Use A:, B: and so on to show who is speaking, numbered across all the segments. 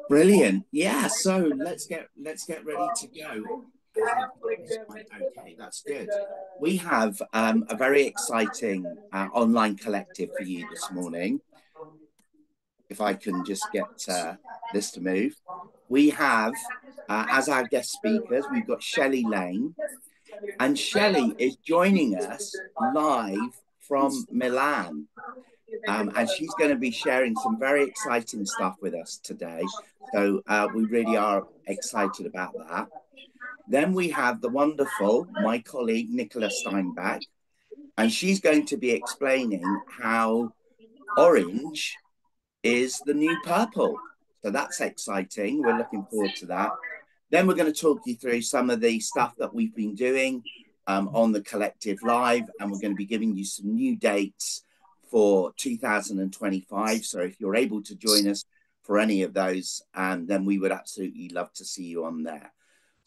A: Brilliant. Yeah, so let's get ready to go. If I've got this one. Okay, that's good. We have a very exciting online collective for you this morning. If I can just get this to move. We have, as our guest speakers, we've got Shelley Lane, and Shelley is joining us live from Milan. And she's going to be sharing some very exciting stuff with us today. So we really are excited about that. Then we have the wonderful, my colleague, Nicola Steinbach, and she's going to be explaining how orange is the new purple. So that's exciting. We're looking forward to that. Then we're going to talk you through some of the stuff that we've been doing on the Collective Live, and we're going to be giving you some new dates for 2025. So if you're able to join us for any of those, then we would absolutely love to see you on there.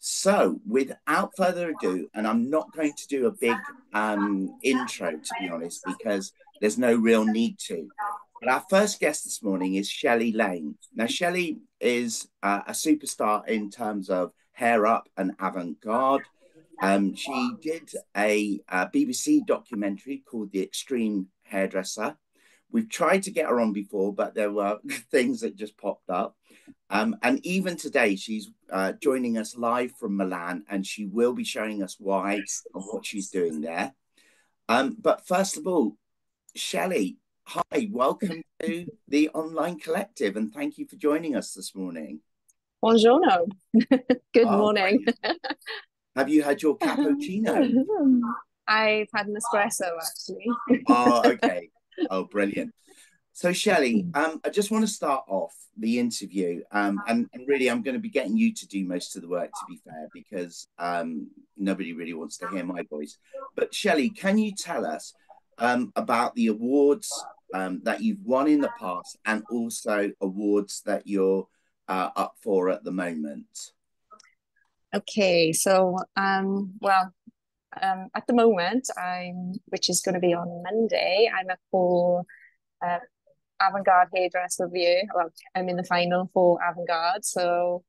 A: So without further ado, and I'm not going to do a big intro, to be honest, because there's no real need to. But our first guest this morning is Shelley Lane. Now, Shelley is a superstar in terms of hair up and avant-garde. She did a BBC documentary called The Extreme Hairdresser. We've tried to get her on before, but there were things that just popped up. And even today, she's joining us live from Milan, and she will be showing us why and what she's doing there. But first of all, Shelley, hi, welcome to the Online Collective, and thank you for joining us this morning.
B: Buongiorno. Good morning.
A: Have you had your cappuccino?
B: I've had an espresso, actually.
A: Oh, okay. Oh, brilliant. So, Shelley, I just want to start off the interview, and really, I'm going to be getting you to do most of the work, to be fair, because nobody really wants to hear my voice. But, Shelley, can you tell us about the awards that you've won in the past and also awards that you're up for at the moment?
B: Okay, so at the moment, which is going to be on Monday, I'm up for Avant-Garde Hairdresser of the Year. Well, I'm in the final for Avant-Garde, so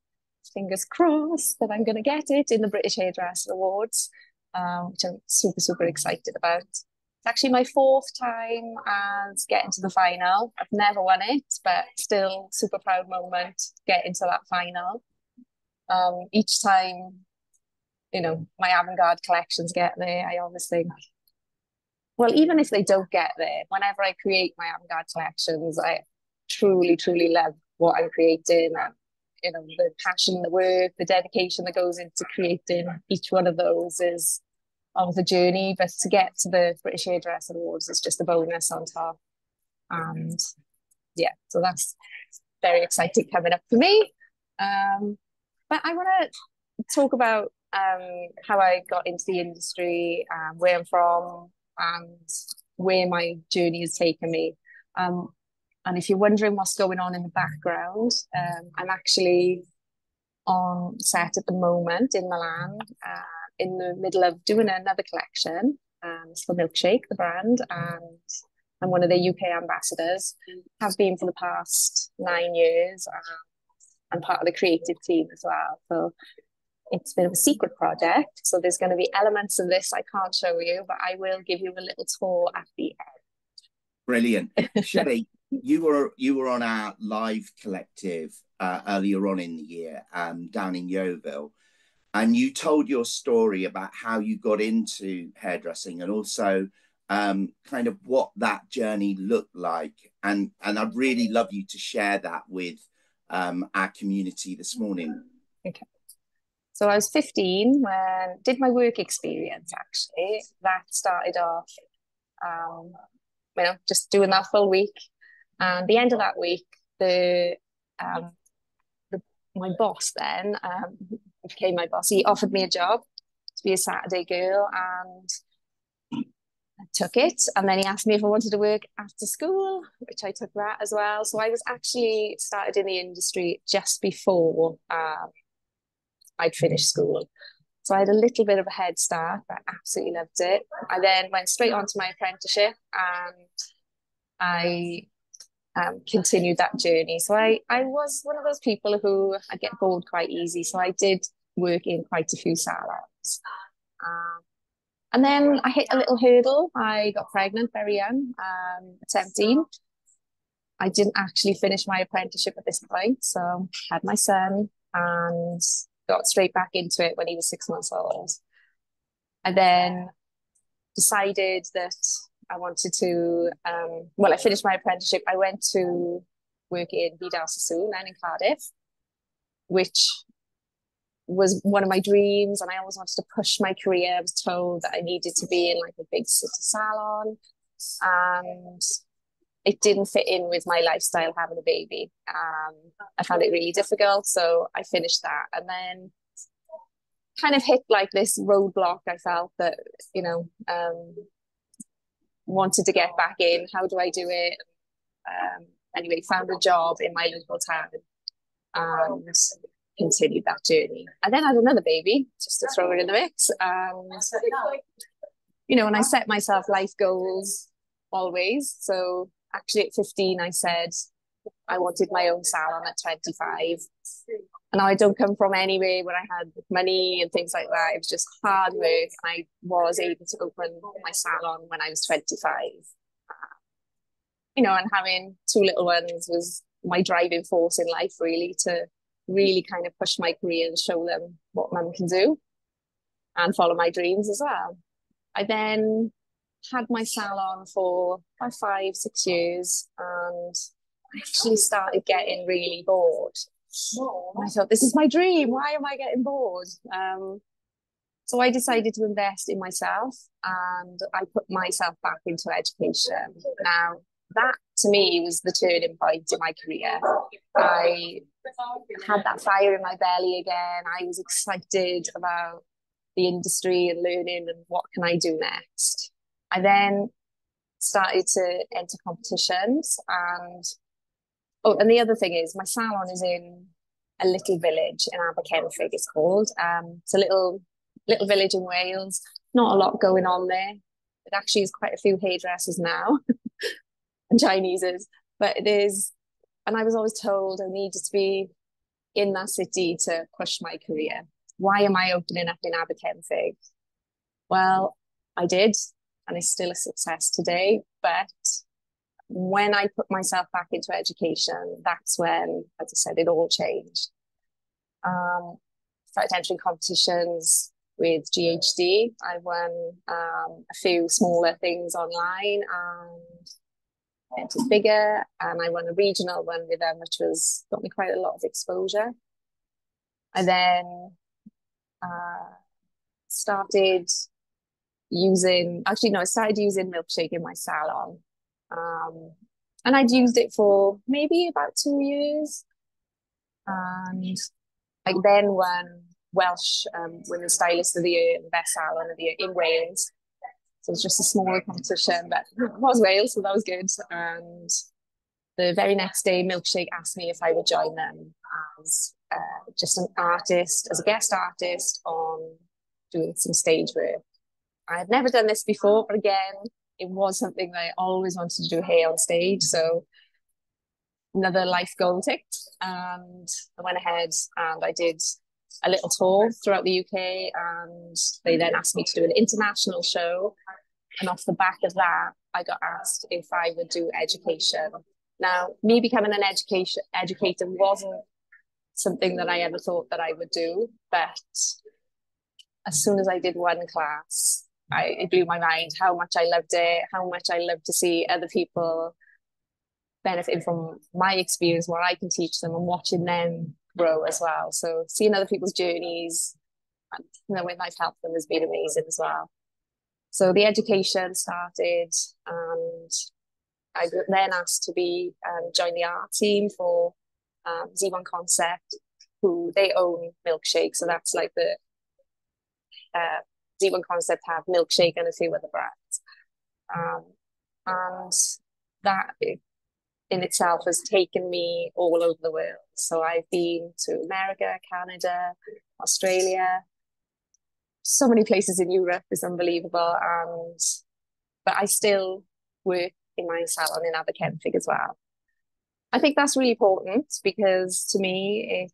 B: fingers crossed that I'm going to get it in the British Hairdresser Awards, which I'm super, super excited about. It's actually my fourth time as getting to the final. I've never won it, but still super proud moment getting to that final. Each time, my avant-garde collections get there, I always think, well, even if they don't get there, whenever I create my avant-garde collections, I truly, truly love what I'm creating, and the passion, the work, the dedication that goes into creating each one of those is of the journey. But to get to the British Hairdresser Awards is just a bonus on top. And yeah, so that's very exciting coming up for me. But I want to talk about how I got into the industry, where I'm from, and where my journey has taken me. And if you're wondering what's going on in the background, I'm actually on set at the moment in Milan, in the middle of doing another collection. It's for Milkshake, the brand, and I'm one of the UK ambassadors. Have been for the past 9 years. I'm part of the creative team as well. So it's a bit of a secret project. So there's going to be elements of this I can't show you, but I will give you a little tour at the end.
A: Brilliant. Shelley, you were on our live collective earlier on in the year down in Yeovil, and you told your story about how you got into hairdressing and also kind of what that journey looked like. And I'd really love you to share that with our community this morning.
B: Okay. So I was 15 when I did my work experience, actually. That started off, just doing that full week. And the end of that week, my boss then, became my boss. He offered me a job to be a Saturday girl, and I took it. And then he asked me if I wanted to work after school, which I took that as well. So I was actually started in the industry just before I'd finished school. So I had a little bit of a head start, but I absolutely loved it. I then went straight on to my apprenticeship, and I continued that journey. So I was one of those people who I get bored quite easy. So I did work in quite a few salons. Um, and then I hit a little hurdle. I got pregnant very young, at 17. I didn't actually finish my apprenticeship at this point. So had my son and got straight back into it when he was 6 months old. I then decided that I wanted to, I finished my apprenticeship. I went to work in Vidal Sassoon and in Cardiff, which was one of my dreams. And I always wanted to push my career. I was told that I needed to be in like a big city salon. And it didn't fit in with my lifestyle having a baby. I found it really difficult. So I finished that. And then kind of hit like this roadblock. I felt that, wanted to get back in. How do I do it? Anyway, found a job in my local town and continued that journey. And then I had another baby just to throw it in the mix. And, and I set myself life goals always. So actually at 15, I said I wanted my own salon at 25. And I don't come from anywhere where I had money and things like that. It was just hard work. I was able to open my salon when I was 25. And having two little ones was my driving force in life, really, to really kind of push my career and show them what mum can do and follow my dreams as well. I then had my salon for about 5-6 years, and I actually started getting really bored. And I thought, this is my dream. Why am I getting bored? So I decided to invest in myself, and I put myself back into education. Now, that to me was the turning point in my career. I had that fire in my belly again. I was excited about the industry and learning and what can I do next. I then started to enter competitions, and the other thing is my salon is in a little village in Aberkenfig, it's called. It's a little village in Wales. Not a lot going on there. It actually is quite a few hairdressers now and Chineses, but it is. And I was always told I needed to be in that city to push my career. Why am I opening up in Aberkenfig? Well, I did, and it's still a success today. But when I put myself back into education, that's when, as I said, it all changed. Started entering competitions with GHD. I won a few smaller things online and entered bigger, and I won a regional one with them, which got me quite a lot of exposure. I then started using milkshake in my salon. And I'd used it for maybe about 2 years. And I then won Welsh Women's Stylist of the Year and Best Salon of the Year in Wales. So it was just a smaller competition, but it was Wales, so that was good. And the very next day, Milkshake asked me if I would join them as just an artist, as a guest artist on doing some stage work. I had never done this before, but again, it was something that I always wanted to do hair on stage. So another life goal ticked, and I went ahead and I did a little tour throughout the UK, and they then asked me to do an international show. And off the back of that, I got asked if I would do education. Now, me becoming an educator wasn't something that I ever thought that I would do, but as soon as I did one class, it blew my mind how much I loved it, how much I loved to see other people benefiting from my experience, what I can teach them, and watching them grow as well. So seeing other people's journeys, and when I've helped them, has been amazing as well. So the education started, and I was then asked to join the art team for Z1 Concept, who they own Milkshake. So that's like the Z1 Concept have Milkshake and a few other brands. And that in itself has taken me all over the world. So I've been to America, Canada, Australia, so many places in Europe. Is unbelievable. But I still work in my salon in Aberkenfig as well. I think that's really important because to me,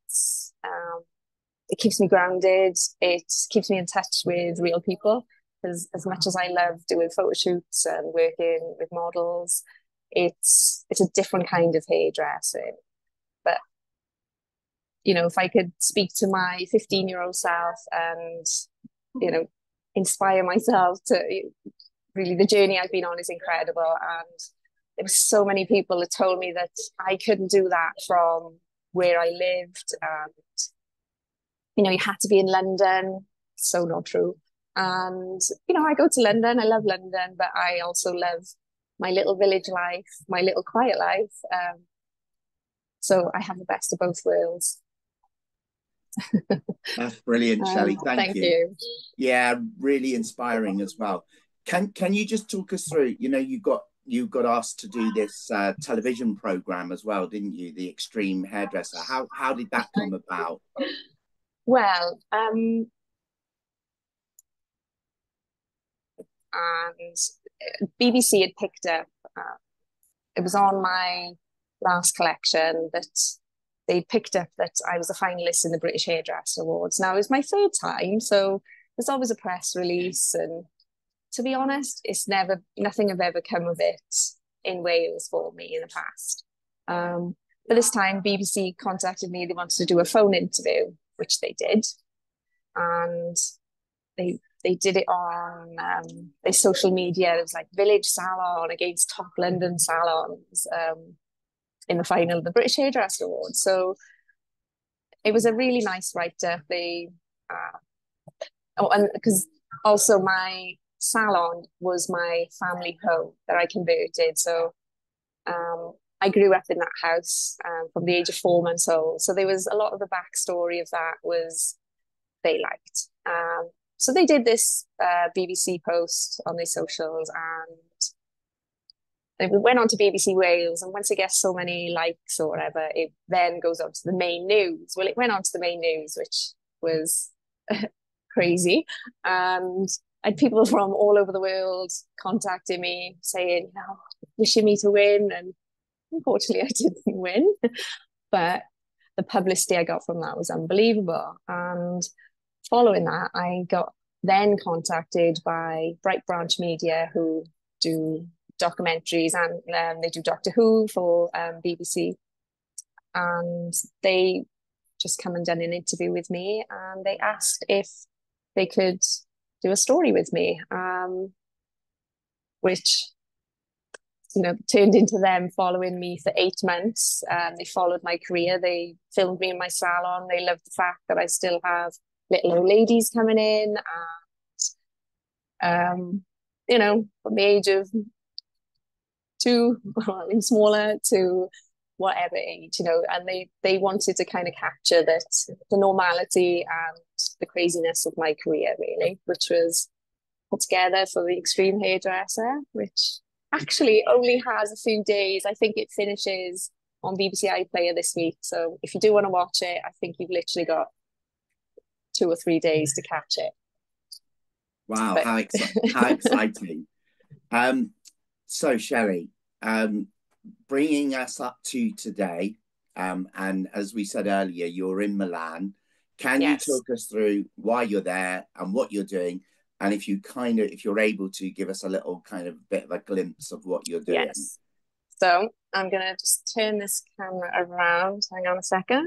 B: it keeps me grounded. It keeps me in touch with real people. Because as much as I love doing photo shoots and working with models, it's a different kind of hairdressing. But if I could speak to my 15-year-old self and you know inspire myself to really, the journey I've been on is incredible. And there were so many people that told me that I couldn't do that from where I lived. And you had to be in London. So not true. And I go to London. I love London, but I also love my little village life, my little quiet life. So I have the best of both worlds.
A: That's brilliant, Shelley. Thank
B: Thank
A: you.
B: you.
A: Yeah, really inspiring as well. Can you just talk us through? You got asked to do this television program as well, didn't you? The Extreme Hairdresser. How did that come about?
B: Well, and BBC had picked up. It was on my last collection that they picked up that I was a finalist in the British Hairdresser Awards. Now it was my third time, so there's always a press release, and to be honest, nothing have ever come of it in Wales for me in the past. But this time, BBC contacted me. They wanted to do a phone interview, which they did, and they did it on their social media. It was like Village Salon against top London salons in the final of the British Hairdresser Awards. So it was a really nice write-up. And because also my salon was my family home that I converted. So I grew up in that house from the age of 4 months old. So there was a lot of the backstory of that was they liked. So they did this BBC post on their socials, and it went on to BBC Wales. And once it gets so many likes or whatever, it then goes on to the main news. Well, it went on to the main news, which was crazy. And I had people from all over the world contacting me saying, wishing me to win. And unfortunately, I didn't win. But the publicity I got from that was unbelievable. And following that, I got then contacted by Bright Branch Media, who do documentaries, and they do Doctor Who for BBC. And they just come and done an interview with me, and they asked if they could do a story with me, which turned into them following me for 8 months. They followed my career. They filmed me in my salon. They loved the fact that I still have little old ladies coming in, and from the age of 2, well, even smaller, to whatever age, and they wanted to kind of capture that the normality and the craziness of my career, really, which was put together for the Extreme Hairdresser, which actually only has a few days. I think it finishes on BBC iPlayer this week. So if you do want to watch it, I think you've literally got 2 or 3 days to catch it.
A: Wow, how exciting. So Shelley, bringing us up to today, and as we said earlier, you're in Milan. Can you talk us through why you're there and what you're doing? And if you're able to give us a little kind of bit of a glimpse of what you're doing.
B: Yes. So I'm going to just turn this camera around. Hang on a second.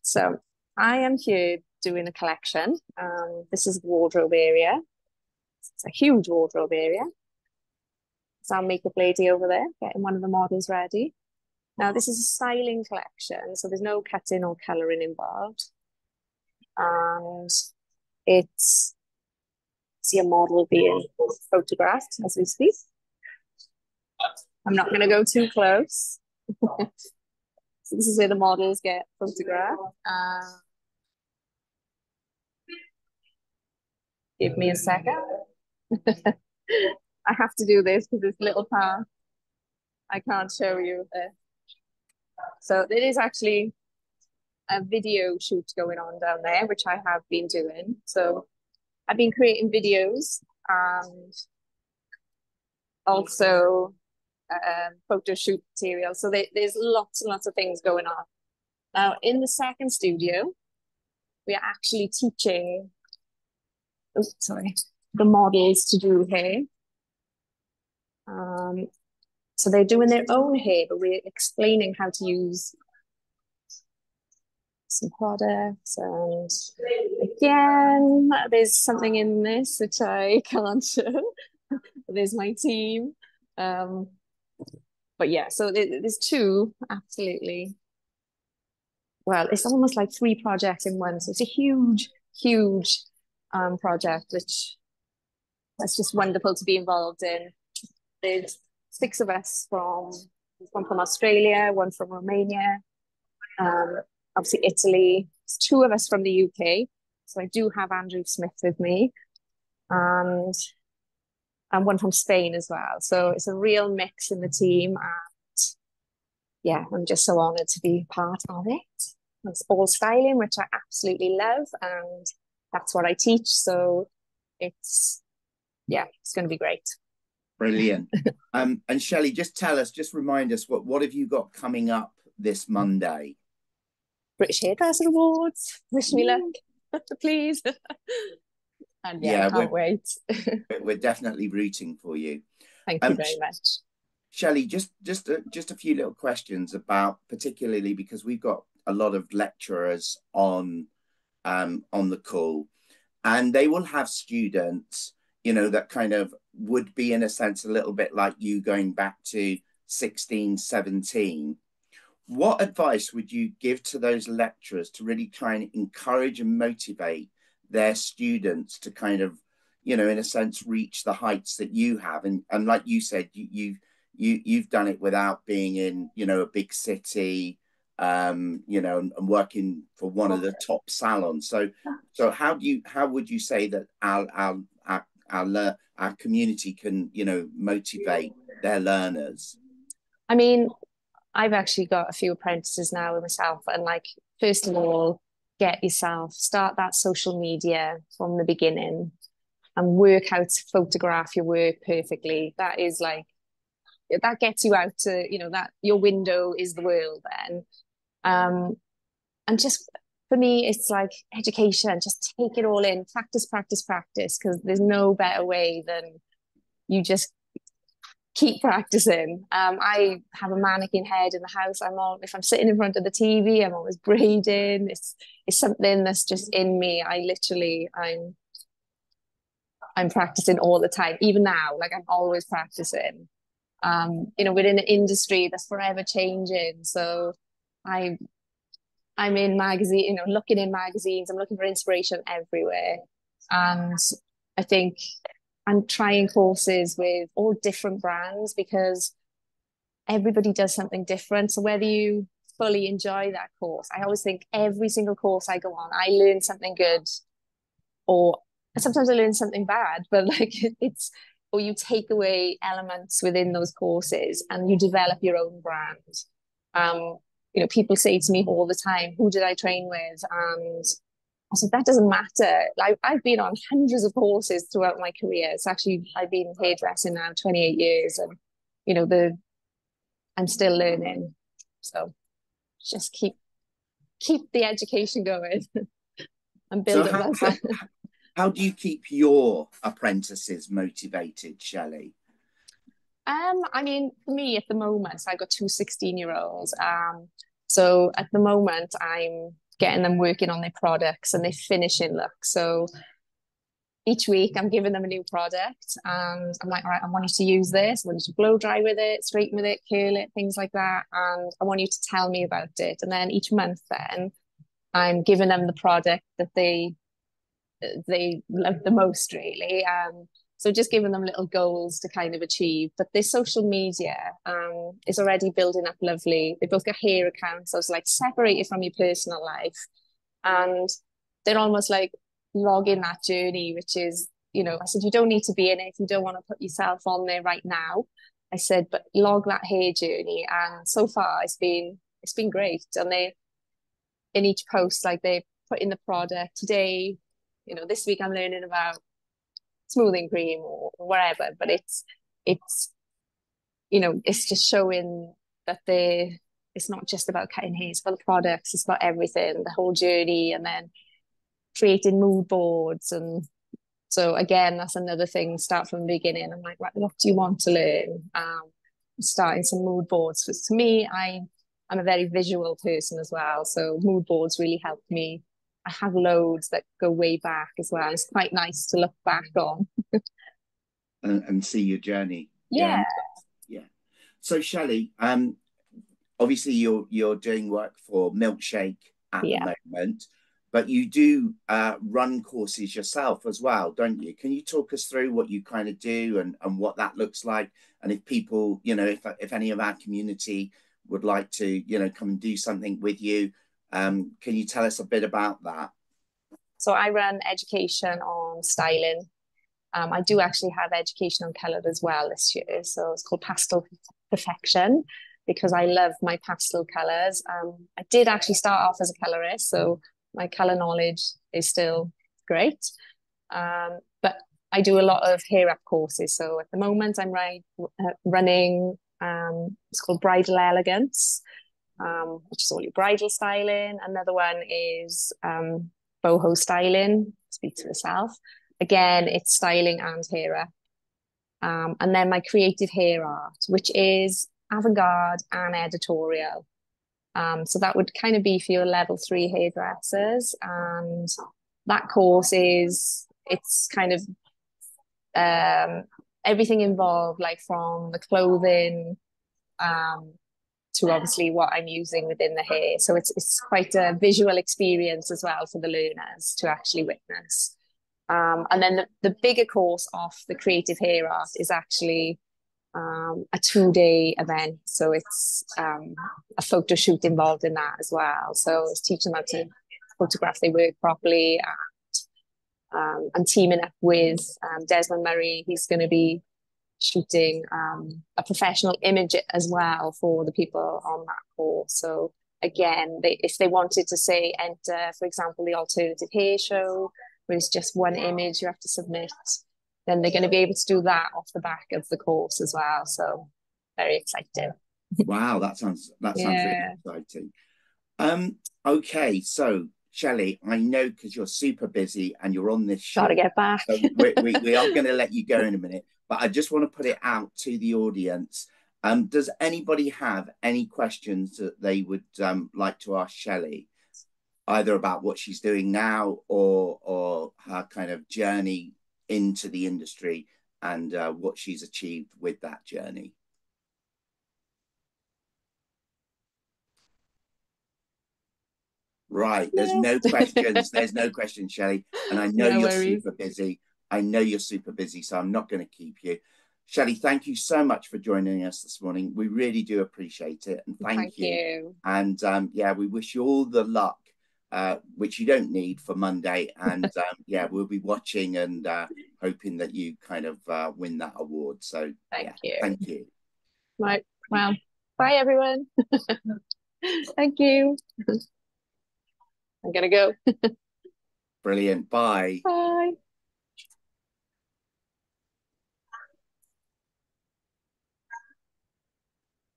B: So I am here doing a collection. This is the wardrobe area. It's a huge wardrobe area. It's our makeup lady over there, getting one of the models ready. Now, this is a styling collection, so there's no cutting or colouring involved. And it's see a model being photographed as we speak. I'm not going to go too close. So this is where the models get photographed. Give me a second. I have to do this because this little part I can't show you. So there is actually a video shoot going on down there, which I have been doing. So I've been creating videos and also photo shoot material. So there's lots and lots of things going on. Now, in the second studio, we are actually teaching, the models to do hair. So they're doing their own hair, but we're explaining how to use some products. And again, there's something in this which I can't show. There's my team. But yeah, so there's two, absolutely. Well, it's almost like three projects in one. So it's a huge, huge project, which that's just wonderful to be involved in. There's six of us one from Australia, one from Romania, obviously Italy. There's two of us from the UK. So I do have Andrew Smith with me, and one from Spain as well. So it's a real mix in the team. And yeah, I'm just so honored to be part of it. It's all styling, which I absolutely love, and that's what I teach. So it's going to be great.
A: Brilliant. And Shelley, just remind us what have you got coming up this Monday?
B: British Hairdressing Awards. Wish me luck, please. And I can't wait.
A: We're definitely rooting for you.
B: Thank you very much.
A: Shelley, just a few little questions about, particularly because we've got a lot of lecturers on the call, and they will have students, that kind of would be, in a sense, a little bit like you, going back to 16, 17. What advice would you give to those lecturers to really try and encourage and motivate their students to kind of, in a sense, reach the heights that you have? And like you said, you've done it without being in, a big city, and working for one of the top salons. So how would you say that our community can, motivate their learners?
B: I mean, I've actually got a few apprentices now with myself, and first of all, start that social media from the beginning and work how to photograph your work perfectly. That is that gets you out to, that your window is the world then. And just for me, it's like education, just take it all in, practice, practice, practice, because there's no better way than you just keep practicing. I have a mannequin head in the house. If I'm sitting in front of the TV, I'm always braiding. It's something that's just in me. I'm practicing all the time, even now. I'm always practicing. We're in an industry that's forever changing. So I'm in magazine, looking in magazines. I'm looking for inspiration everywhere. And I think I'm trying courses with all different brands because everybody does something different. So whether you fully enjoy that course, I always think every single course I go on, I learn something good, or sometimes I learn something bad, but or you take away elements within those courses and you develop your own brand. People say to me all the time, who did I train with? And I said, that doesn't matter. I've been on hundreds of courses throughout my career. I've been hairdressing now 28 years, and I'm still learning. So just keep the education going and build
A: so how do you keep your apprentices motivated, Shelley?
B: I mean, for me at the moment, I've got two 16-year-olds. So at the moment, I'm getting them working on their products and their finishing look. So each week I'm giving them a new product and I'm like, all right, I want you to use this. I want you to blow dry with it, straighten with it, curl it, things like that. And I want you to tell me about it. And then each month then I'm giving them the product that they love the most, really. So just giving them little goals to kind of achieve. But their social media is already building up lovely. They both got hair accounts. So it's separated from your personal life. And they're almost logging that journey, which is, I said, you don't need to be in it if you don't want to put yourself on there right now. I said, but log that hair journey. And so far it's been great. And they, in each post, they put in the product today, this week I'm learning about smoothing cream or whatever, but it's you know, it's just showing that it's not just about cutting hair, it's about the products, it's about everything, the whole journey, and then creating mood boards. And so again, that's another thing, start from the beginning. I'm like, what do you want to learn? Starting some mood boards. Because to me, I'm a very visual person as well. So mood boards really helped me. I have loads that go way back as well. It's quite nice to look back on.
A: And see your journey.
B: Yeah.
A: Yeah. So Shelley, obviously you're doing work for Milkshake at the moment, but you do run courses yourself as well, don't you? Can you talk us through what you kind of do and what that looks like? And if people, you know, if any of our community would like to, you know, come and do something with you, can you tell us a bit about that?
B: So I run education on styling. I do actually have education on colour as well this year. So it's called Pastel Perfection because I love my pastel colours. I did actually start off as a colourist, so my colour knowledge is still great. But I do a lot of hair up courses. So at the moment I'm running, it's called Bridal Elegance, which is all your bridal styling. Another one is boho styling, speak to yourself. Again, it's styling and hair up. And then my creative hair art, which is avant-garde and editorial. So that would kind of be for your level 3 hairdressers. And that course it's kind of everything involved, like from the clothing to obviously what I'm using within the hair. So it's quite a visual experience as well for the learners to actually witness. And then the bigger course of the creative hair art is actually a 2-day event. So it's a photo shoot involved in that as well. So it's teaching them how to photograph their work properly. And I'm teaming up with Desmond Murray. He's going to be shooting a professional image as well for the people on that course. So again, if they wanted to say enter, for example, the alternative hair show, where it's just one image you have to submit, then they're going to be able to do that off the back of the course as well. So very exciting.
A: Wow, that sounds really exciting. Okay, so Shelley, I know because you're super busy and you're on this show.
B: Gotta get back.
A: So we are going to let you go in a minute, but I just want to put it out to the audience. Does anybody have any questions that they would like to ask Shelley, either about what she's doing now or her kind of journey into the industry and what she's achieved with that journey? Right, there's no questions. There's no questions, Shelley. And I know you're super busy. I know you're super busy, so I'm not going to keep you. Shelley, thank you so much for joining us this morning. We really do appreciate it. And thank you. And yeah, we wish you all the luck, which you don't need for Monday. And yeah, we'll be watching and hoping that you kind of win that award. So
B: thank you.
A: Thank you.
B: Right. Well, bye, everyone. Thank you. I'm going to go.
A: Brilliant. Bye.
B: Bye.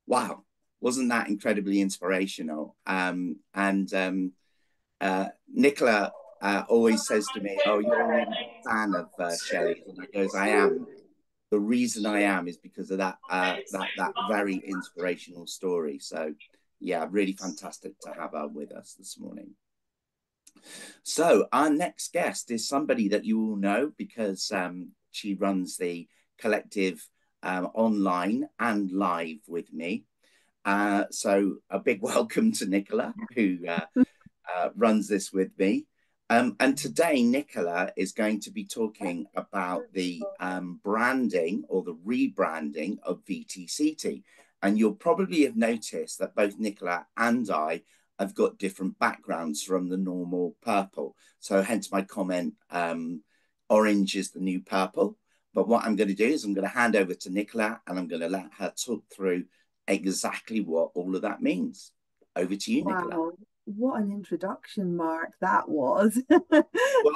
A: Wow. Wasn't that incredibly inspirational? Nicola always says to me, oh, you're a really big fan of Shelley. And I goes, I am. The reason I am is because of that very inspirational story. So yeah, really fantastic to have her with us this morning. So our next guest is somebody that you all know because she runs the collective online and live with me. So a big welcome to Nicola, who runs this with me. And today, Nicola is going to be talking about the branding or the rebranding of VTCT. And you'll probably have noticed that both Nicola and I have got different backgrounds from the normal purple. So hence my comment, orange is the new purple. But what I'm going to do is I'm going to hand over to Nicola and I'm going to let her talk through exactly what all of that means. Over to you, Nicola.
C: what an introduction, Mark, that was.
A: Well,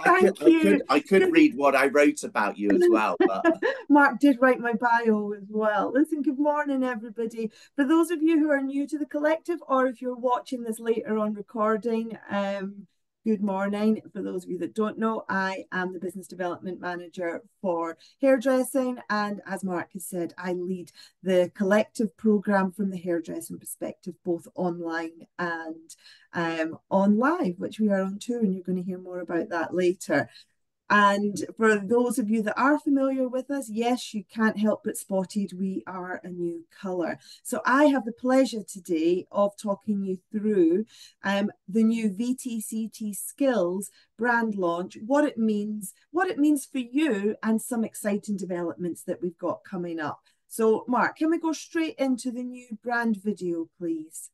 C: Thank you.
A: I could read what I wrote about you as well, but
C: Mark did write my bio as well. Listen, good morning, everybody. For those of you who are new to the collective, or if you're watching this later on recording, good morning. For those of you that don't know, I am the business development manager for hairdressing. And as Mark has said, I lead the collective program from the hairdressing perspective, both online and on live, which we are on tour, and you're going to hear more about that later. And for those of you that are familiar with us, yes, you can't help but spotted we are a new colour. So I have the pleasure today of talking you through the new VTCT Skills brand launch, what it means for you, and some exciting developments that we've got coming up. So Mark, can we go straight into the new brand video, please?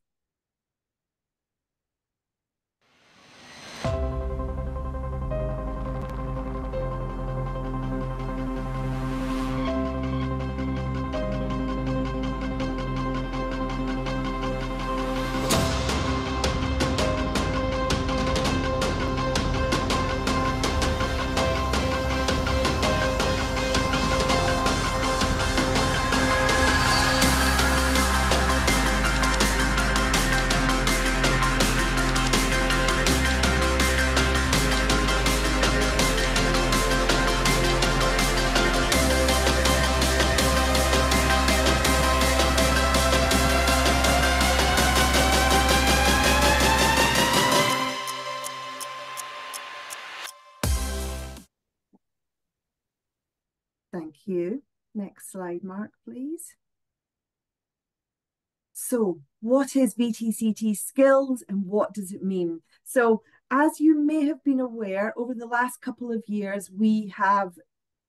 C: Thank you. Next slide, Mark, please. So what is VTCT Skills and what does it mean? So as you may have been aware, over the last couple of years, we have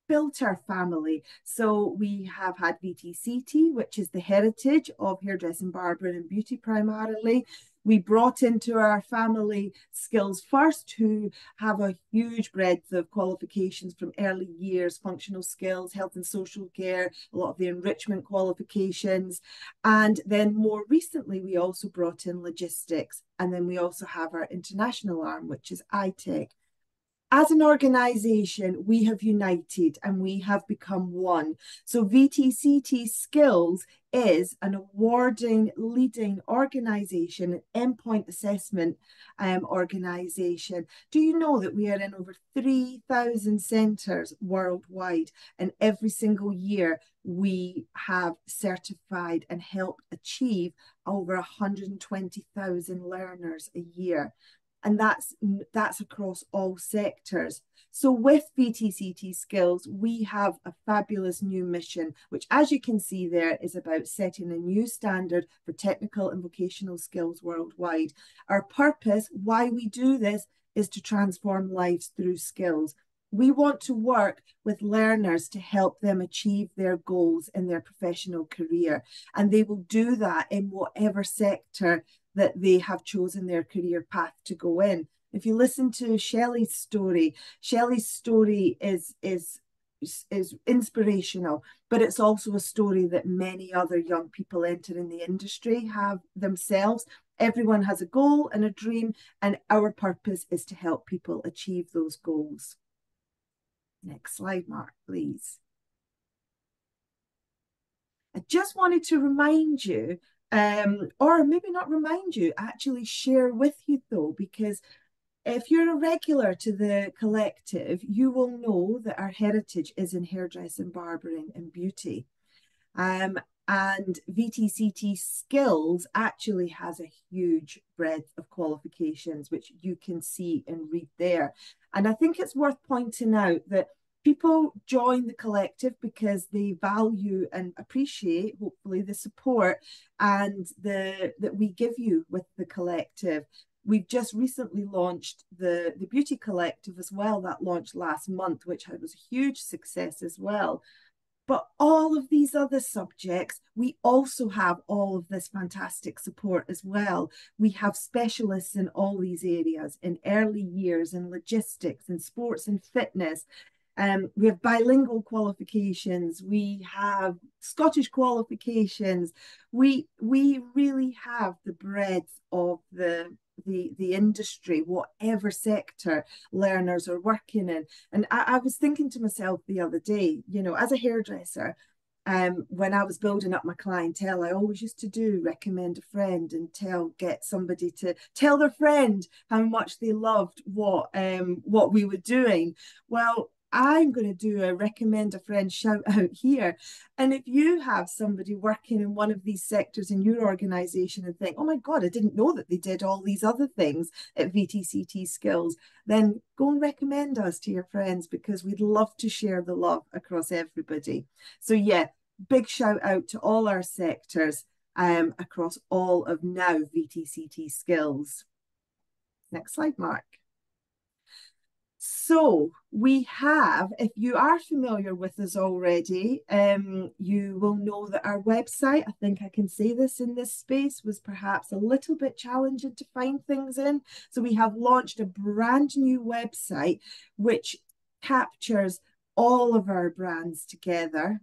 C: built our family. So we have had VTCT, which is the heritage of hairdressing, barbering and beauty primarily. We brought into our family Skills First, who have a huge breadth of qualifications from early years, functional skills, health and social care, a lot of the enrichment qualifications. And then more recently, we also brought in logistics. And then we also have our international arm, which is iTech. As an organisation, we have united and we have become one. So VTCT Skills is an awarding leading organisation, an endpoint assessment organisation. Do you know that we are in over 3,000 centres worldwide, and every single year we have certified and helped achieve over 120,000 learners a year. And that's across all sectors. So with VTCT Skills, we have a fabulous new mission, which, as you can see there, is about setting a new standard for technical and vocational skills worldwide. Our purpose, why we do this, is to transform lives through skills. We want to work with learners to help them achieve their goals in their professional career, and they will do that in whatever sector that they have chosen their career path to go in. If you listen to Shelley's story is inspirational, but it's also a story that many other young people entering the industry have themselves. Everyone has a goal and a dream, and our purpose is to help people achieve those goals. Next slide, Mark, please. I just wanted to remind you, or maybe not remind you, actually share with you though, because if you're a regular to the collective, you will know that our heritage is in hairdressing, barbering and beauty. And VTCT Skills actually has a huge breadth of qualifications, which you can see and read there. And I think it's worth pointing out that people join the collective because they value and appreciate, hopefully, the support and that we give you with the collective. We've just recently launched the Beauty Collective as well. That launched last month, which was a huge success as well. But all of these other subjects, we also have all of this fantastic support as well. We have specialists in all these areas, in early years, in logistics, in sports and fitness. We have bilingual qualifications. We have Scottish qualifications. We really have the breadth of the the industry, whatever sector learners are working in. And I was thinking to myself the other day, you know, as a hairdresser, when I was building up my clientele, I always used to do recommend a friend and get somebody to tell their friend how much they loved what we were doing. Well, I'm going to do a recommend a friend shout out here. And if you have somebody working in one of these sectors in your organization and think, oh my God, I didn't know that they did all these other things at VTCT Skills, then go and recommend us to your friends, because we'd love to share the love across everybody. So yeah, big shout out to all our sectors across all of now VTCT Skills. Next slide, Mark. So we have, if you are familiar with us already, you will know that our website, I think I can say this in this space, was perhaps a little bit challenging to find things in. So we have launched a brand new website which captures all of our brands together.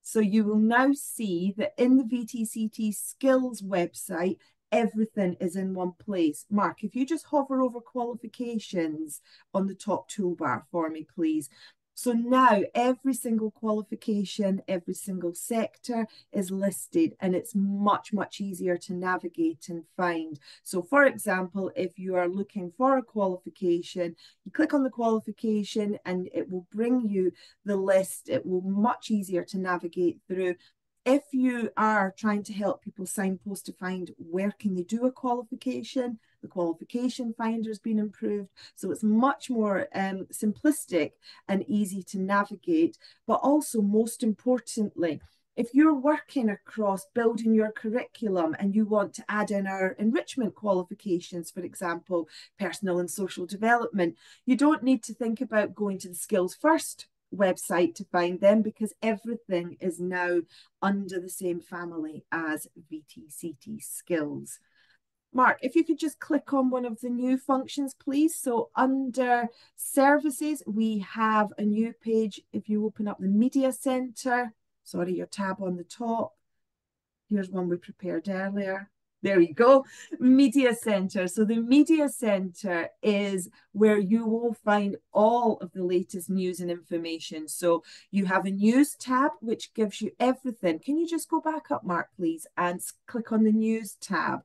C: So you will now see that in the VTCT Skills website, everything is in one place. Mark, if you just hover over qualifications on the top toolbar for me, please. So now every single qualification, every single sector is listed, and it's much, much easier to navigate and find. So for example, if you are looking for a qualification, you click on the qualification and it will bring you the list. It will be much easier to navigate through. If you are trying to help people signpost to find where can they do a qualification, the qualification finder has been improved. So it's much more simplistic and easy to navigate. But also, most importantly, if you're working across building your curriculum and you want to add in our enrichment qualifications, for example, personal and social development, you don't need to think about going to the Skills First website to find them, because everything is now under the same family as VTCT Skills. Mark, if you could just click on one of the new functions, please. So under services, we have a new page. If you open up the Media Center, sorry, your tab on the top. Here's one we prepared earlier. There you go, Media Center. So the Media Center is where you will find all of the latest news and information. So you have a news tab, which gives you everything. Can you just go back up, Mark, please, and click on the news tab?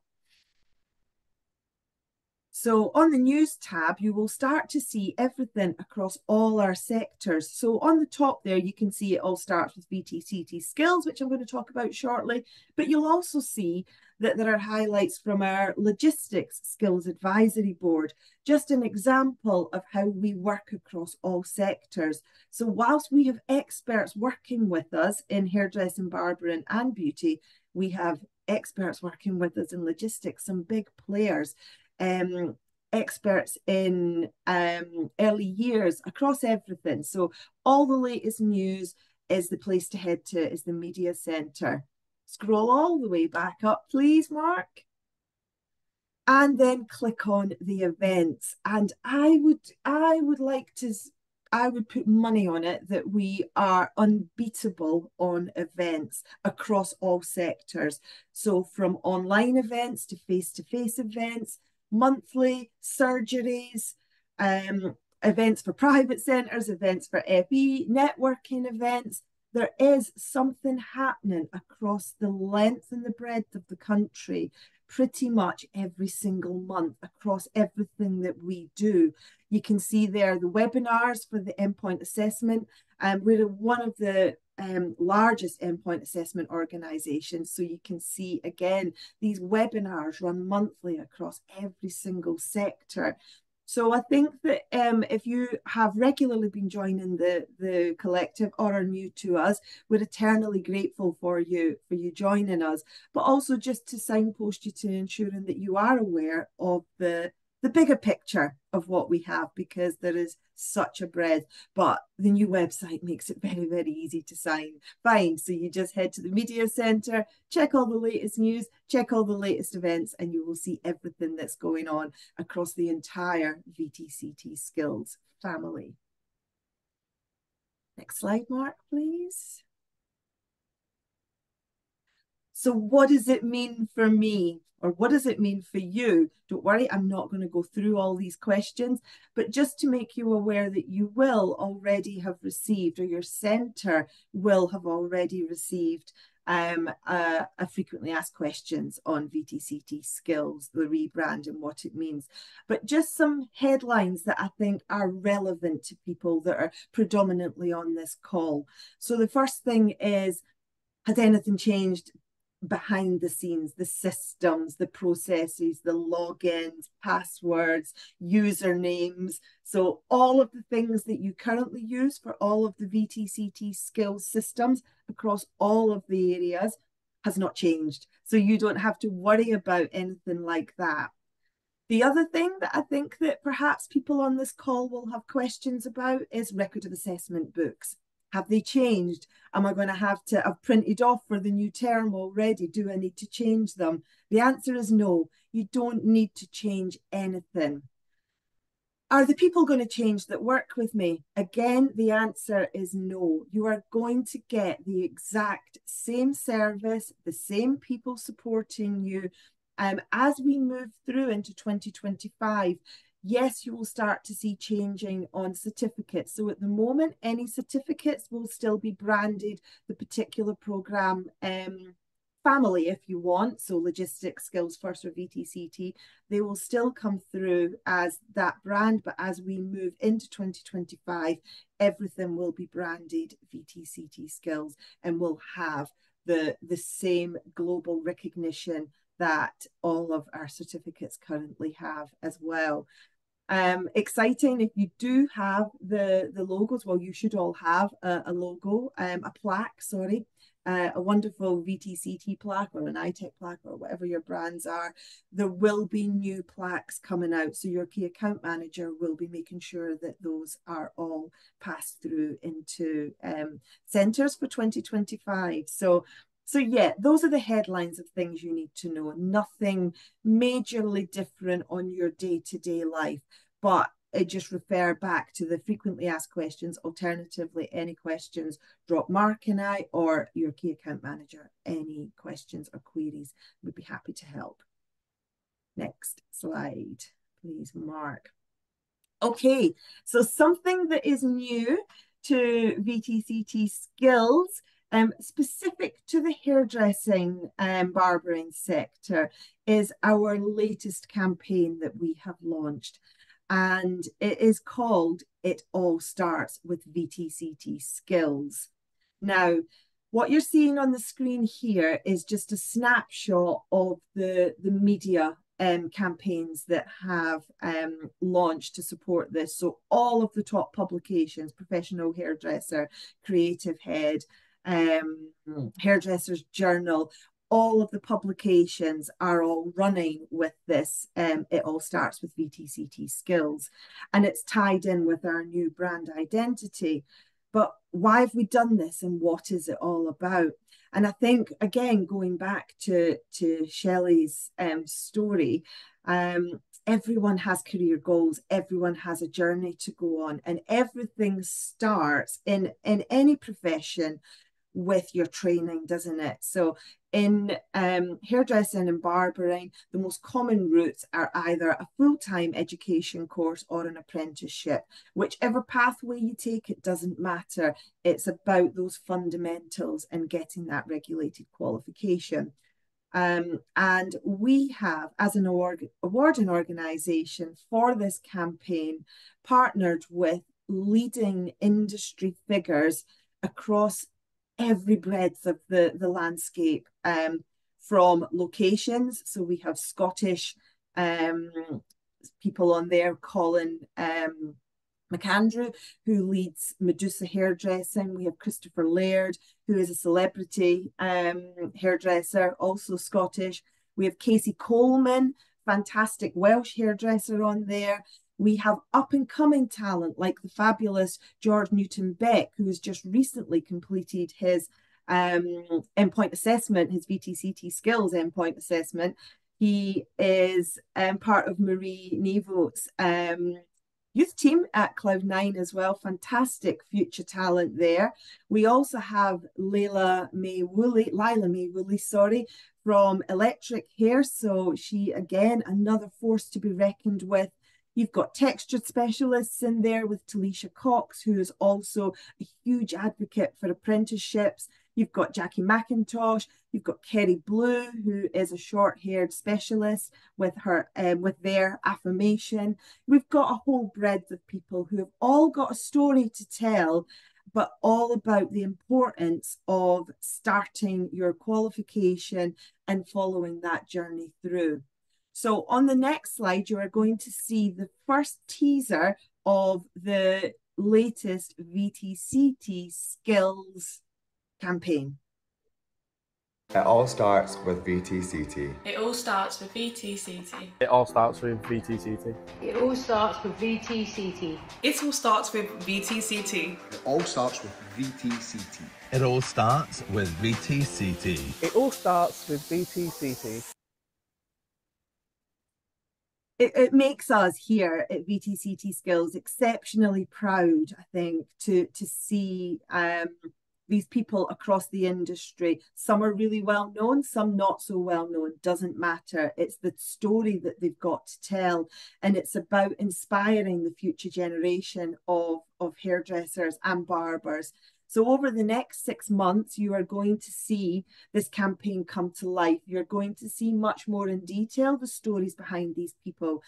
C: So on the news tab, you will start to see everything across all our sectors. So on the top there, you can see it all starts with VTCT Skills, which I'm going to talk about shortly, but you'll also see that there are highlights from our Logistics Skills Advisory Board, just an example of how we work across all sectors. So whilst we have experts working with us in hairdressing, barbering and beauty, we have experts working with us in logistics, some big players. Experts in early years across everything. So all the latest news is the place to head to, is the Media Center. Scroll all the way back up, please, Mark. And then click on the events. And I would put money on it that we are unbeatable on events across all sectors. So from online events to face-to-face events, monthly surgeries, events for private centres, events for FE, networking events. There is something happening across the length and the breadth of the country pretty much every single month across everything that we do. You can see there the webinars for the endpoint assessment. We're one of the largest endpoint assessment organizations. So you can see, again, these webinars run monthly across every single sector. So I think that if you have regularly been joining the collective or are new to us, we're eternally grateful for you joining us, but also just to signpost you to ensuring that you are aware of the bigger picture of what we have, because there is such a breadth. But the new website makes it very, very easy to find. So you just head to the Media Center, check all the latest news, check all the latest events, and you will see everything that's going on across the entire VTCT Skills family. Next slide, Mark, please. So what does it mean for me? Or what does it mean for you? Don't worry, I'm not going to go through all these questions, but just to make you aware that you will already have received, or your centre will have already received a frequently asked questions on VTCT skills, the rebrand and what it means. But just some headlines that I think are relevant to people that are predominantly on this call. So the first thing is, has anything changed behind the scenes, the systems, the processes, the logins, passwords, usernames? So all of the things that you currently use for all of the VTCT skills systems across all of the areas has not changed. So you don't have to worry about anything like that. The other thing that I think that perhaps people on this call will have questions about is record of assessment books. Have they changed? Am I going to have printed off for the new term already? Do I need to change them? The answer is no. You don't need to change anything. Are the people going to change that work with me? Again, the answer is no. You are going to get the exact same service, the same people supporting you. As we move through into 2025, yes, you will start to see changing on certificates. So at the moment, any certificates will still be branded the particular program family, if you want. So logistics, skills first, or VTCT, they will still come through as that brand. But as we move into 2025, everything will be branded VTCT skills and will have the same global recognition that all of our certificates currently have as well. Exciting. If you do have the logos, well, you should all have a logo, a plaque, sorry, a wonderful VTCT plaque or an iTech plaque or whatever your brands are. There will be new plaques coming out. So your key account manager will be making sure that those are all passed through into centres for 2025. So yeah, those are the headlines of things you need to know. Nothing majorly different on your day-to-day life, but just refer back to the frequently asked questions. Alternatively, any questions, drop Mark and I or your key account manager. Any questions or queries, we'd be happy to help. Next slide, please, Mark. Okay, so something that is new to VTCT skills, specific to the hairdressing and barbering sector, is our latest campaign that we have launched. And it is called It All Starts with VTCT Skills. Now, what you're seeing on the screen here is just a snapshot of the media campaigns that have launched to support this. So all of the top publications, Professional Hairdresser, Creative Head, Hairdresser's Journal, all of the publications are all running with this. It all starts with VTCT skills, and it's tied in with our new brand identity. But why have we done this, and what is it all about? And I think, again, going back to Shelley's story, everyone has career goals, everyone has a journey to go on, and everything starts in any profession with your training, doesn't it? So in hairdressing and barbering, the most common routes are either a full-time education course or an apprenticeship. Whichever pathway you take, it doesn't matter. It's about those fundamentals and getting that regulated qualification. And we have, as an awarding organisation for this campaign, partnered with leading industry figures across every breadth of the landscape, from locations. So we have Scottish people on there, Colin McAndrew, who leads Medusa Hairdressing. We have Christopher Laird, who is a celebrity hairdresser, also Scottish. We have Casey Coleman, fantastic Welsh hairdresser on there. We have up-and-coming talent like the fabulous George Newton-Beck, who has just recently completed his endpoint assessment, his VTCT skills endpoint assessment. He is part of Marie Nevo's youth team at Cloud9 as well. Fantastic future talent there. We also have Lila May Woolley, sorry, from Electric Hair. So she, again, another force to be reckoned with. You've got textured specialists in there with Talisha Cox, who is also a huge advocate for apprenticeships. You've got Jackie McIntosh. You've got Kerry Blue, who is a short-haired specialist with their affirmation. We've got a whole breadth of people who have all got a story to tell, but all about the importance of starting your qualification and following that journey through. So on the next slide, you are going to see the first teaser of the latest VTCT skills campaign.
D: It all starts with VTCT.
E: It all starts with VTCT.
F: It all starts with VTCT.
G: It all starts with VTCT.
E: It all starts with VTCT.
H: It all starts with VTCT.
I: It all starts with VTCT.
F: It all starts with VTCT.
C: It makes us here at VTCT Skills exceptionally proud, I think, to see these people across the industry. Some are really well known, some not so well known, doesn't matter. It's the story that they've got to tell, and it's about inspiring the future generation of hairdressers and barbers. So over the next 6 months, you are going to see this campaign come to life. You're going to see much more in detail the stories behind these people,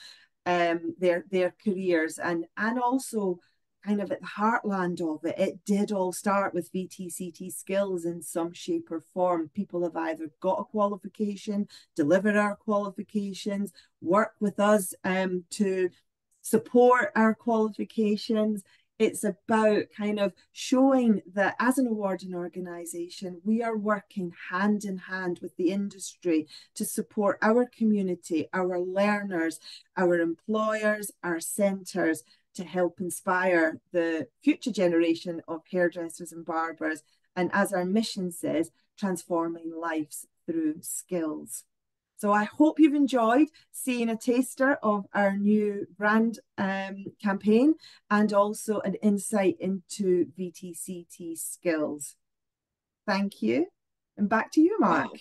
C: their careers, and also kind of at the heartland of it. It did all start with VTCT skills in some shape or form. People have either got a qualification, delivered our qualifications, work with us to support our qualifications. It's about kind of showing that as an awarding organisation, we are working hand in hand with the industry to support our community, our learners, our employers, our centres, to help inspire the future generation of hairdressers and barbers. And as our mission says, transforming lives through skills. So I hope you've enjoyed seeing a taster of our new brand campaign and also an insight into VTCT skills. Thank you. And back to you, Mark.
A: Wow.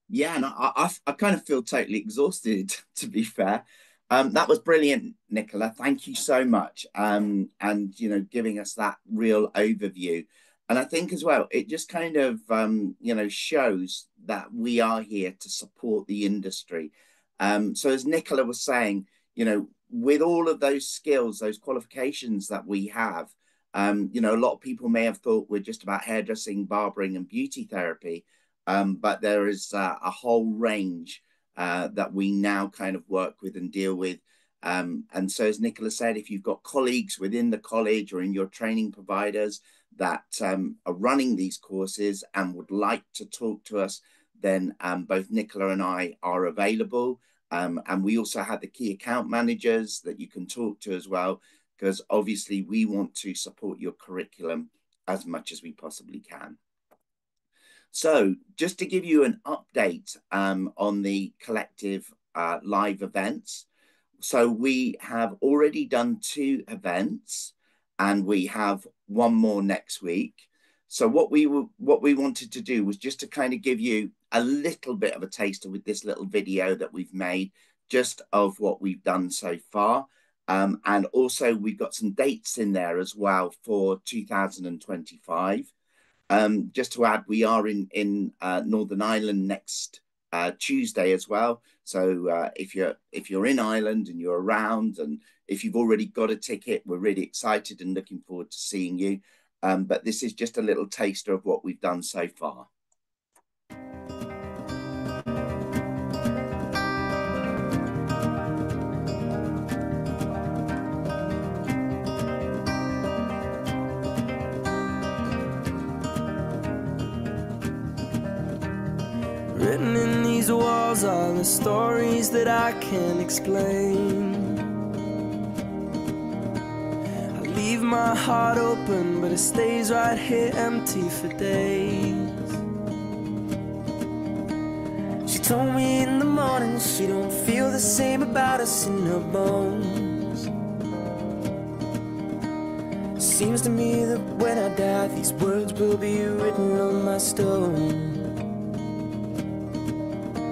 A: Yeah, and I kind of feel totally exhausted, to be fair. That was brilliant, Nicola. Thank you so much. And, you know, giving us that real overview. And I think as well, it just kind of, you know, shows that we are here to support the industry. So as Nicola was saying, you know, with all of those skills, those qualifications that we have, you know, a lot of people may have thought we're just about hairdressing, barbering and beauty therapy. But there is a whole range that we now kind of work with and deal with. And so as Nicola said, if you've got colleagues within the college or in your training providers that are running these courses and would like to talk to us, then both Nicola and I are available. And we also have the key account managers that you can talk to as well, because obviously we want to support your curriculum as much as we possibly can. So just to give you an update on the collective live events. So we have already done 2 events and we have 1 more next week. So what we wanted to do was just to kind of give you a little bit of a taster with this little video that we've made just of what we've done so far. And also we've got some dates in there as well for 2025. Just to add, we are in Northern Ireland next Tuesday as well. So if you're in Ireland and you're around, and if you've already got a ticket, we're really excited and looking forward to seeing you. But this is just a little taster of what we've done so far.
J: Written in these walls are the stories that I can't explain. I leave my heart open, but it stays right here empty for days. She told me in the morning she don't feel the same about us in her bones. Seems to me that when I die, these words will be written on my stone.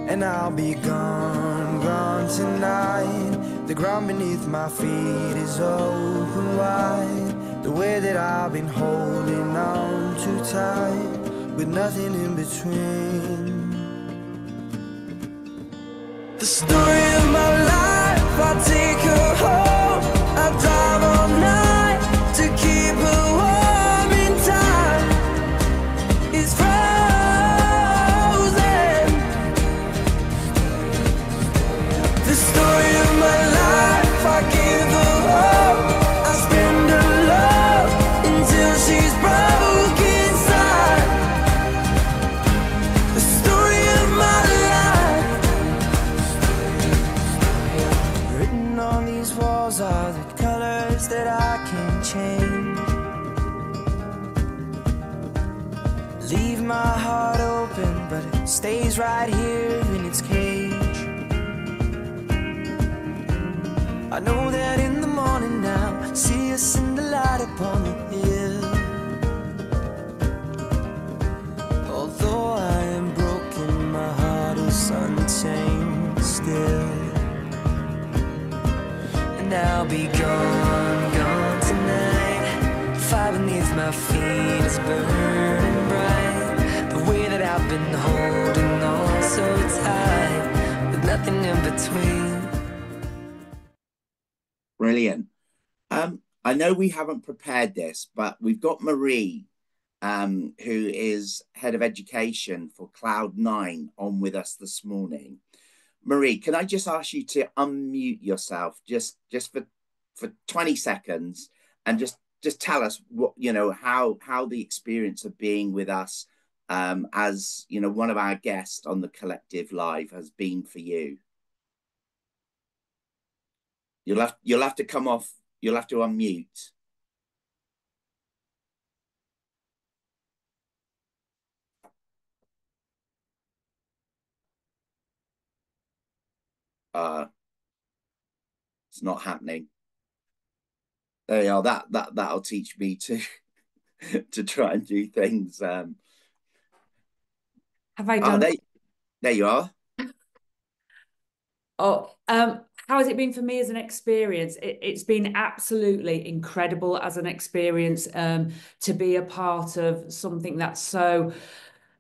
J: And I'll be gone, gone tonight. The ground beneath my feet is open wide. The way that I've been holding on too tight, with nothing in between. The story of my life, I take her home. I drive all night to keep her warm in time. It's frozen. The story of my life, I give her hope. I spend her love until she's broke inside. The story of my life. Written on these walls are the colors that I can't change. Leave my heart open, but it stays right here in its cage. I know that in the morning now, see us in the light upon the hill. Although I am broken, my heart is untamed still. And I'll be gone, gone tonight. Fire beneath my feet is burning bright. The way that I've been holding on so tight, with nothing in between.
A: Brilliant. I know we haven't prepared this, but we've got Marie, who is Head of Education for Cloud9 on with us this morning. Marie, can I just ask you to unmute yourself just for 20 seconds and just tell us what, you know, how the experience of being with us as, you know, one of our guests on the Collective Live has been for you. You'll have to come off. You'll have to unmute. It's not happening. There you are. That'll teach me to to try and do things.
K: Have I done?
A: There you are.
K: Oh, how has it been for me as an experience? It's been absolutely incredible as an experience to be a part of something that's so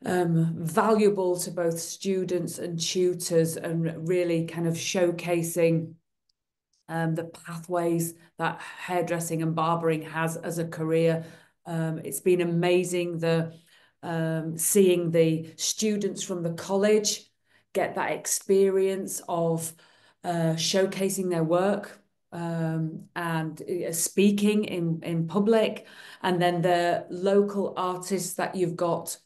K: valuable to both students and tutors, and really kind of showcasing the pathways that hairdressing and barbering has as a career. It's been amazing seeing the students from the college get that experience of showcasing their work and speaking in public, and then the local artists that you've got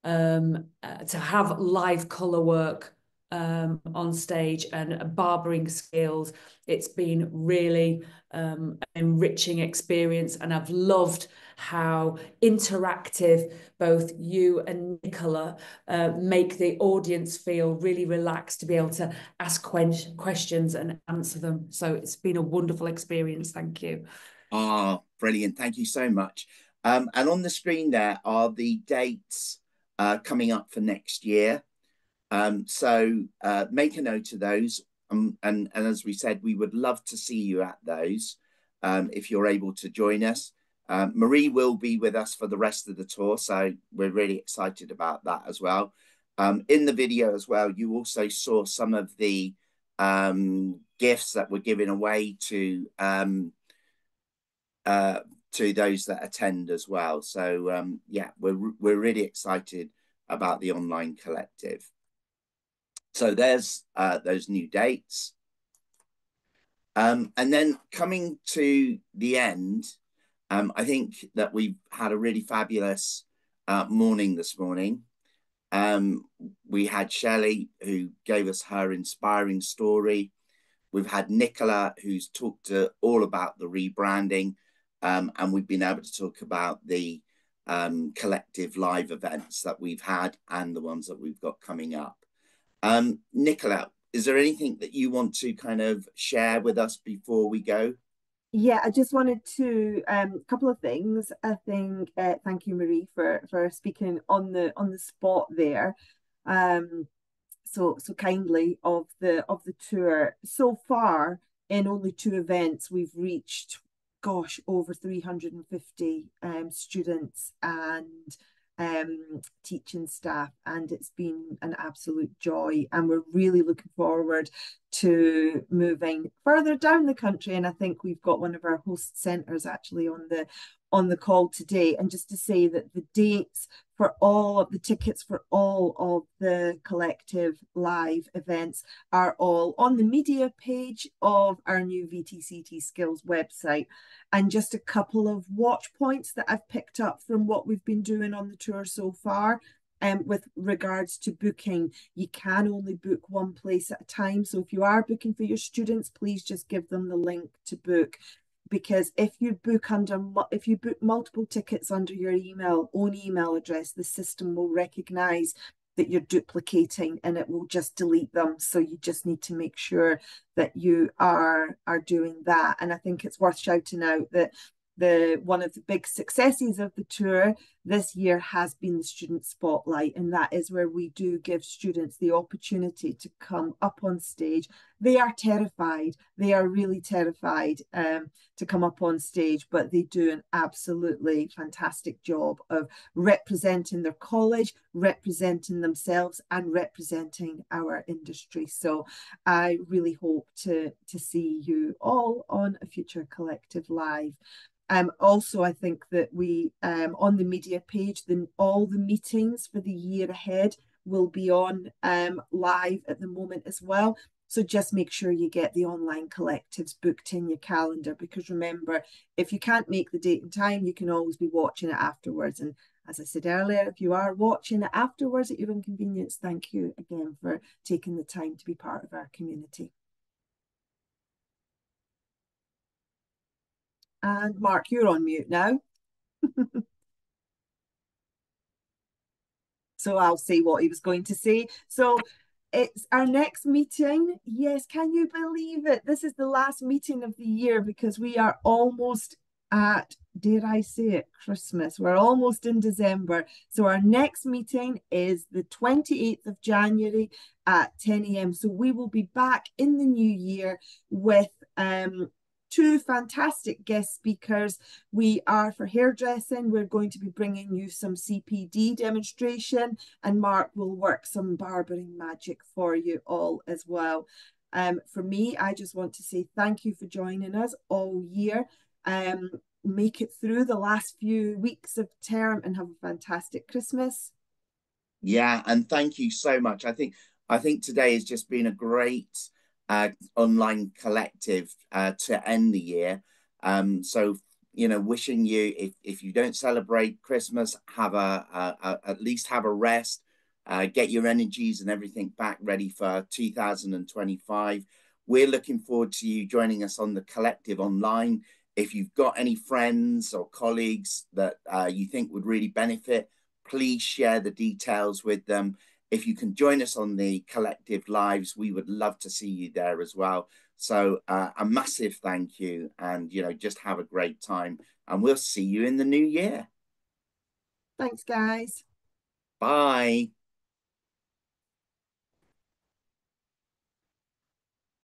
K: to have live colour work on stage and barbering skills. It's been really an enriching experience, and I've loved how interactive both you and Nicola make the audience feel really relaxed to be able to ask questions and answer them. So it's been a wonderful experience. Thank you.
A: Brilliant. Thank you so much. And on the screen there are the dates coming up for next year. So make a note of those. And as we said, we would love to see you at those if you're able to join us. Marie will be with us for the rest of the tour, so we're really excited about that as well. In the video as well, you also saw some of the gifts that we're giving away to those that attend as well. So yeah, we're really excited about the online collective. So there's those new dates. And then coming to the end, I think that we've had a really fabulous morning this morning. We had Shelley, who gave us her inspiring story. We've had Nicola, who's talked all about the rebranding, and we've been able to talk about the collective live events that we've had and the ones that we've got coming up. Nicola, is there anything that you want to kind of share with us before we go?
C: Yeah, I just wanted to a couple of things. I think thank you, Marie, for speaking on the spot there. Um, so kindly of the tour. So far, in only 2 events, we've reached, gosh, over 350 students and teaching staff, and it's been an absolute joy. And we're really looking forward to moving further down the country. And I think we've got one of our host centres actually on the call today. And just to say that the dates for all of the tickets for all of the collective live events are all on the media page of our new VTCT Skills website. And just a couple of watch points that I've picked up from what we've been doing on the tour so far. With regards to booking, you can only book one place at a time. So if you are booking for your students, please just give them the link to book. Because if you book multiple tickets under your own email address, the system will recognize that you're duplicating and it will just delete them. So you just need to make sure that you are doing that. And I think it's worth shouting out that one of the big successes of the tour this year has been the student spotlight, and that is where we do give students the opportunity to come up on stage. They are terrified, they are really terrified to come up on stage, but they do an absolutely fantastic job of representing their college, representing themselves, and representing our industry. So I really hope to see you all on a future Collective Live. Also, I think that we, on the media page, all the meetings for the year ahead will be on live at the moment as well. So just make sure you get the online collectives booked in your calendar, because remember, if you can't make the date and time, you can always be watching it afterwards. And as I said earlier, if you are watching it afterwards at your inconvenience, thank you again for taking the time to be part of our community. And Mark, you're on mute now. So I'll say what he was going to say. So it's our next meeting. Yes, can you believe it? This is the last meeting of the year, because we are almost at, dare I say it, Christmas. We're almost in December. So our next meeting is the 28th of January at 10 a.m. So we will be back in the new year with two fantastic guest speakers. We are for hairdressing. We're going to be bringing you some CPD demonstration, and Mark will work some barbering magic for you all as well. For me, I just want to say thank you for joining us all year. Make it through the last few weeks of term and have a fantastic Christmas.
A: Yeah, and thank you so much. I think today has just been a great online collective to end the year. So wishing you, if you don't celebrate Christmas, have at least have a rest, get your energies and everything back ready for 2025. We're looking forward to you joining us on the collective online. If you've got any friends or colleagues that you think would really benefit, please share the details with them. If you can join us on the collective lives, we would love to see you there as well. So a massive thank you, and just have a great time, and we'll see you in the new year.
C: Thanks, guys.
A: Bye.